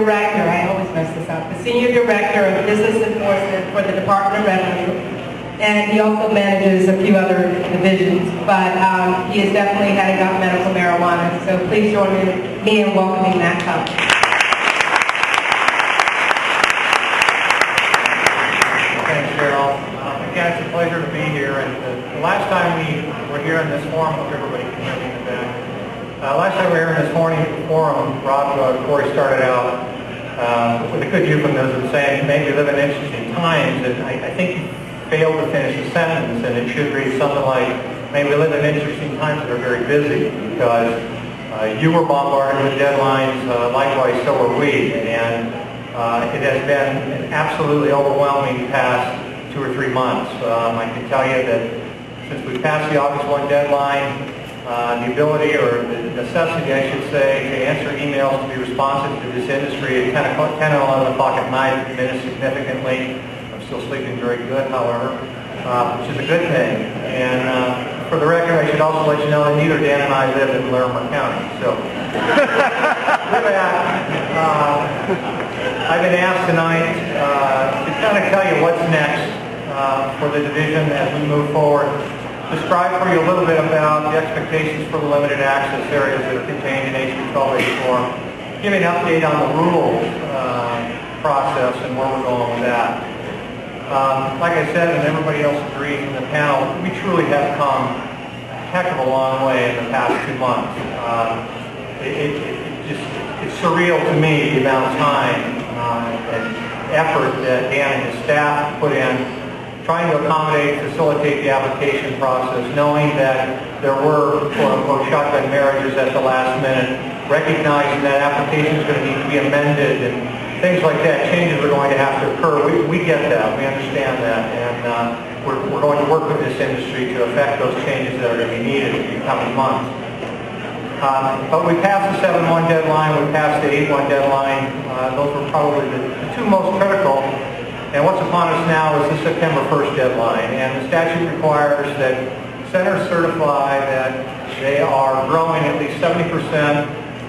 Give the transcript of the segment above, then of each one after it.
Director, I always mess this up, the Senior Director of Business Enforcement for the Department of Revenue, and he also manages a few other divisions, but he is definitely heading up medical marijuana, so please join me in welcoming Matt Cupp. Thanks, Cheryl. Again, it's a pleasure to be here, and the last time we were here in this forum, I hope everybody can hear me in the back. Last time we were here in this forum, Rob Corey started out with a good euphemism saying maybe we live in interesting times, and I think he failed to finish the sentence, and it should read something like, maybe we live in interesting times that are very busy, because you were bombarded with deadlines, likewise so were we, and it has been an absolutely overwhelming past 2 or 3 months. I can tell you that since we passed the August 1 deadline, the ability, or the necessity, I should say, to answer emails, to be responsive to this industry at 10 and 11 o'clock at night has diminished significantly. I'm still sleeping very good, however, which is a good thing. And for the record, I should also let you know that neither Dan and I live in Larimer County. So, with that, I've been asked tonight to kind of tell you what's next for the division as we move forward. Describe for you a little bit about the expectations for the limited access areas that are contained in HB 1284. Give you an update on the rules process and where we're going with that. Like I said, and everybody else agrees in the panel, we truly have come a heck of a long way in the past 2 months. It's surreal to me the amount of time and effort that Dan and his staff put in trying to accommodate, facilitate the application process, knowing that there were quote-unquote shotgun marriages at the last minute, recognizing that application is going to need to be amended and things like that. Changes are going to have to occur. We get that. We understand that. And we're going to work with this industry to affect those changes that are going to be needed in the coming months. But we passed the 7-1 deadline. We passed the 8-1 deadline. Those were probably the 2 most critical. And what's upon us now is the September 1st deadline, and the statute requires that centers certify that they are growing at least 70%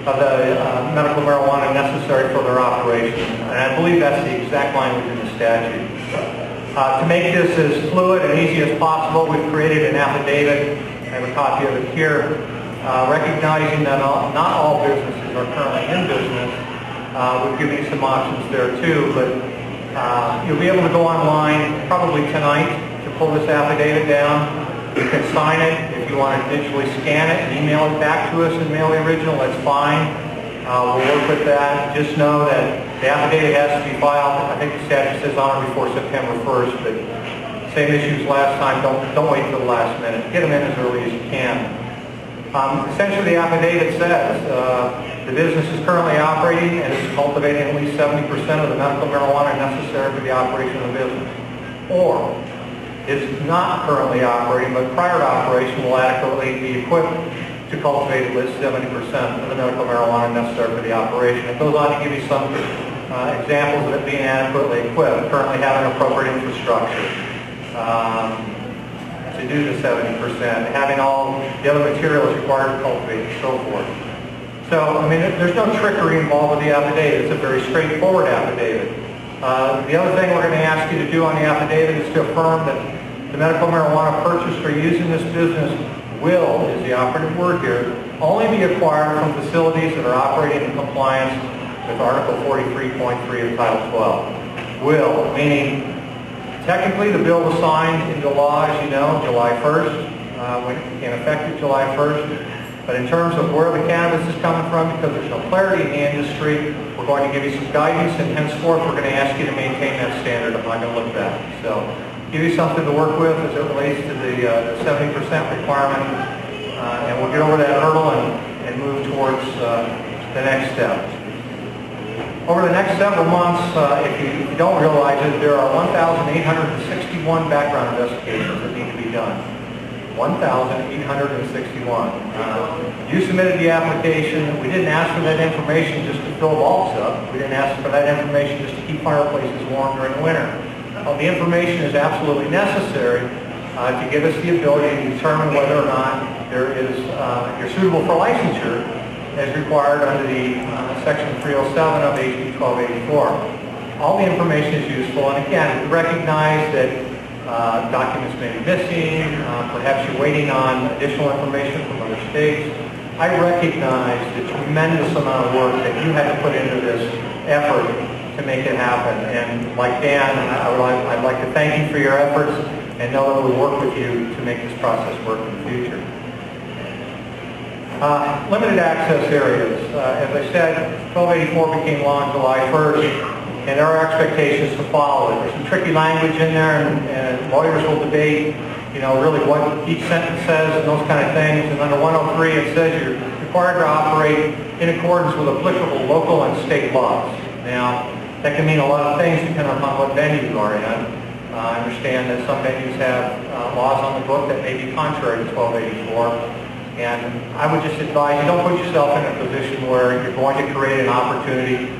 of the medical marijuana necessary for their operation. And I believe that's the exact language in the statute. To make this as fluid and easy as possible, we've created an affidavit. I have a copy of it here, recognizing that not all businesses are currently in business. We've given you some options there too, but you'll be able to go online probably tonight to pull this affidavit down. You can sign it. If you want to digitally scan it and email it back to us and mail the original, that's fine. We'll work with that. Just know that the affidavit has to be filed. I think the statute says on or before September 1st, but same issues last time. Don't wait until the last minute. Get them in as early as you can. Essentially, the affidavit says the business is currently operating and is cultivating at least 70% of the medical marijuana necessary for the operation of the business. Or is not currently operating, but prior to operation will adequately be equipped to cultivate at least 70% of the medical marijuana necessary for the operation. It goes on to give you some examples of it being adequately equipped, currently having appropriate infrastructure to do the 70%, having all the other materials required to cultivate and so forth. So, I mean, there's no trickery involved with the affidavit. It's a very straightforward affidavit. The other thing we're going to ask you to do on the affidavit is to affirm that the medical marijuana purchased or used in this business will, is the operative word here, only be acquired from facilities that are operating in compliance with Article 43.3 of Title 12. Will, meaning technically the bill was signed into law, as you know, July 1st, went in effect July 1st. But in terms of where the cannabis is coming from, because there's no clarity in the industry, we're going to give you some guidance, and henceforth we're going to ask you to maintain that standard. I'm not going to look back. So, give you something to work with as it relates to the 70% requirement, and we'll get over that hurdle and move towards the next step. Over the next several months, if you don't realize it, there are 1,861 background investigations that need to be done. 1,861. You submitted the application. We didn't ask for that information just to fill vaults up. We didn't ask for that information just to keep fireplaces warm during the winter. The information is absolutely necessary to give us the ability to determine whether or not you're suitable for licensure as required under the Section 307 of HB 1284. All the information is useful, and again, we recognize that documents may be missing, perhaps you're waiting on additional information from other states. I recognize the tremendous amount of work that you had to put into this effort to make it happen. And like Dan, I'd like to thank you for your efforts and know that we'll work with you to make this process work in the future. Limited access areas. As I said, 1284 became law on July 1st, and there are expectations to follow it. There's some tricky language in there, and lawyers will debate, really what each sentence says and those kind of things. And under 103, it says you're required to operate in accordance with applicable local and state laws. Now, that can mean a lot of things depending upon what venue you are in. I understand that some venues have laws on the book that may be contrary to 1284. And I would just advise you don't put yourself in a position where you're going to create an opportunity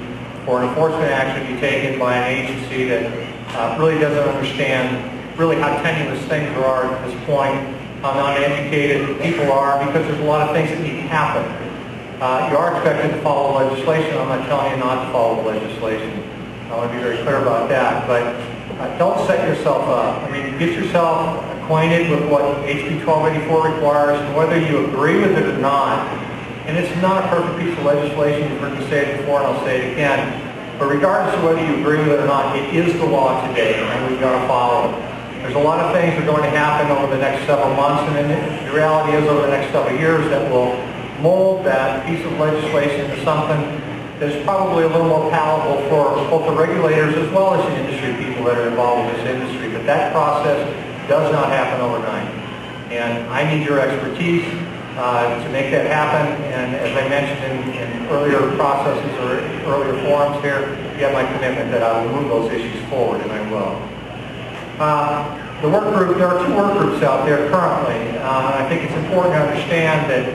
for an enforcement action to be taken by an agency that really doesn't understand really how tenuous things are at this point, how uneducated people are, because there's a lot of things that need to happen. You are expected to follow legislation. I'm not telling you not to follow the legislation. I want to be very clear about that. But don't set yourself up. I mean, get yourself acquainted with what HB 1284 requires, and whether you agree with it or not. And it's not a perfect piece of legislation. You've heard me say it before, and I'll say it again. But regardless of whether you agree with it or not, it is the law today, and we've got to follow it. There's a lot of things that are going to happen over the next several months, and then the reality is over the next several years that will mold that piece of legislation into something that is probably a little more palatable for both the regulators as well as the industry people that are involved in this industry. But that process does not happen overnight. And I need your expertise to make that happen. And as I mentioned in earlier processes or earlier forums here, you have my commitment that I will move those issues forward, and I will. The work group, there are two work groups out there currently. I think it's important to understand that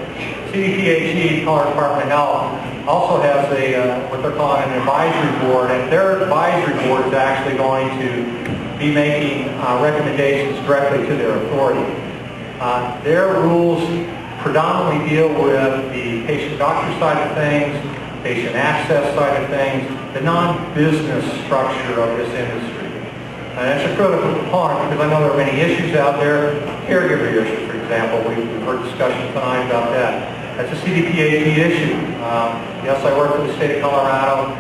CDPHE, Colorado Department of Health, also has what they're calling an advisory board, and their advisory board is actually going to be making recommendations directly to their authority. Their rules predominantly deal with the patient-doctor side of things, patient access side of things, the non-business structure of this industry. And that's a critical component because I know there are many issues out there. Caregiver issues, for example. We've heard discussion tonight about that. That's a CDPHE issue. Yes, I work for the state of Colorado,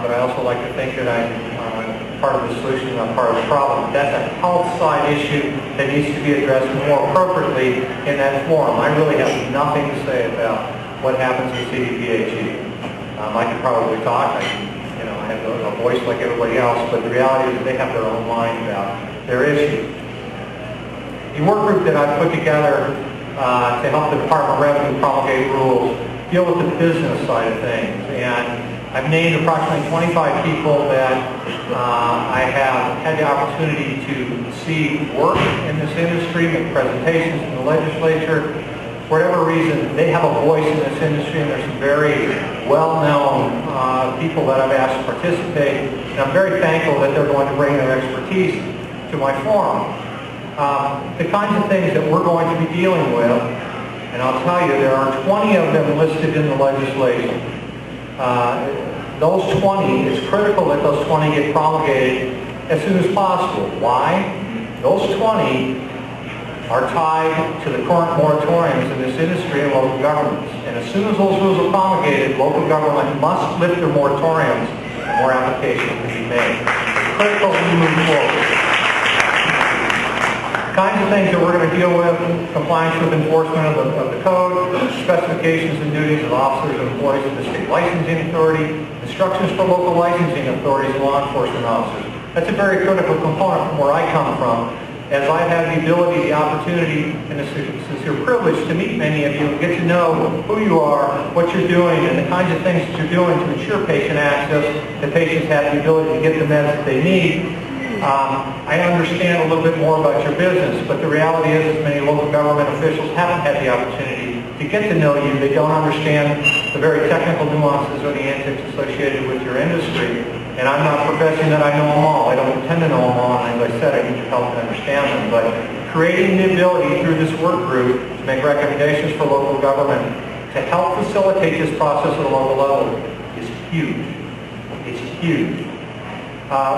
but I also like to think that I'm part of the solution, not part of the problem. That's a health side issue that needs to be addressed more appropriately in that forum. I really have nothing to say about what happens in CDPHE. I could probably talk. I have a voice like everybody else, but the reality is that they have their own mind about their issue. The work group that I've put together to help the Department of Revenue promulgate rules deal with the business side of things. And I've named approximately 25 people that I have had the opportunity to see work in this industry, make presentations in the legislature. For whatever reason, they have a voice in this industry, and there's some very well-known people that I've asked to participate. And I'm very thankful that they're going to bring their expertise to my forum. The kinds of things that we're going to be dealing with, and I'll tell you, there are 20 of them listed in the legislation. Those 20, it's critical that those 20 get promulgated as soon as possible. Why? Those 20 are tied to the current moratoriums in this industry and local governments. And as soon as those rules are promulgated, local government must lift their moratoriums and more applications can be made. It's critical we move forward. Kinds of things that we're going to deal with: compliance with enforcement of the code, specifications and duties of officers and employees of the state licensing authority, instructions for local licensing authorities and law enforcement officers. That's a very critical component from where I come from, as I've had the ability, the opportunity, and the sincere privilege to meet many of you and get to know who you are, what you're doing, and the kinds of things that you're doing to ensure patient access, that patients have the ability to get the meds that they need. I understand a little bit more about your business, but the reality is many local government officials haven't had the opportunity to get to know you. They don't understand the very technical nuances or the antics associated with your industry. And I'm not professing that I know them all. I don't intend to know them all. And as I said, I need your help to understand them. But creating the ability through this work group to make recommendations for local government to help facilitate this process at a local level is huge. It's huge.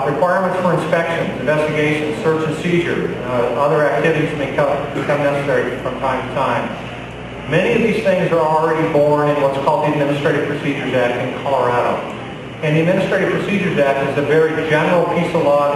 Requirements for inspections, investigations, search and seizure, other activities may become necessary from time to time. Many of these things are already born in what's called the Administrative Procedures Act in Colorado. And the Administrative Procedures Act is a very general piece of law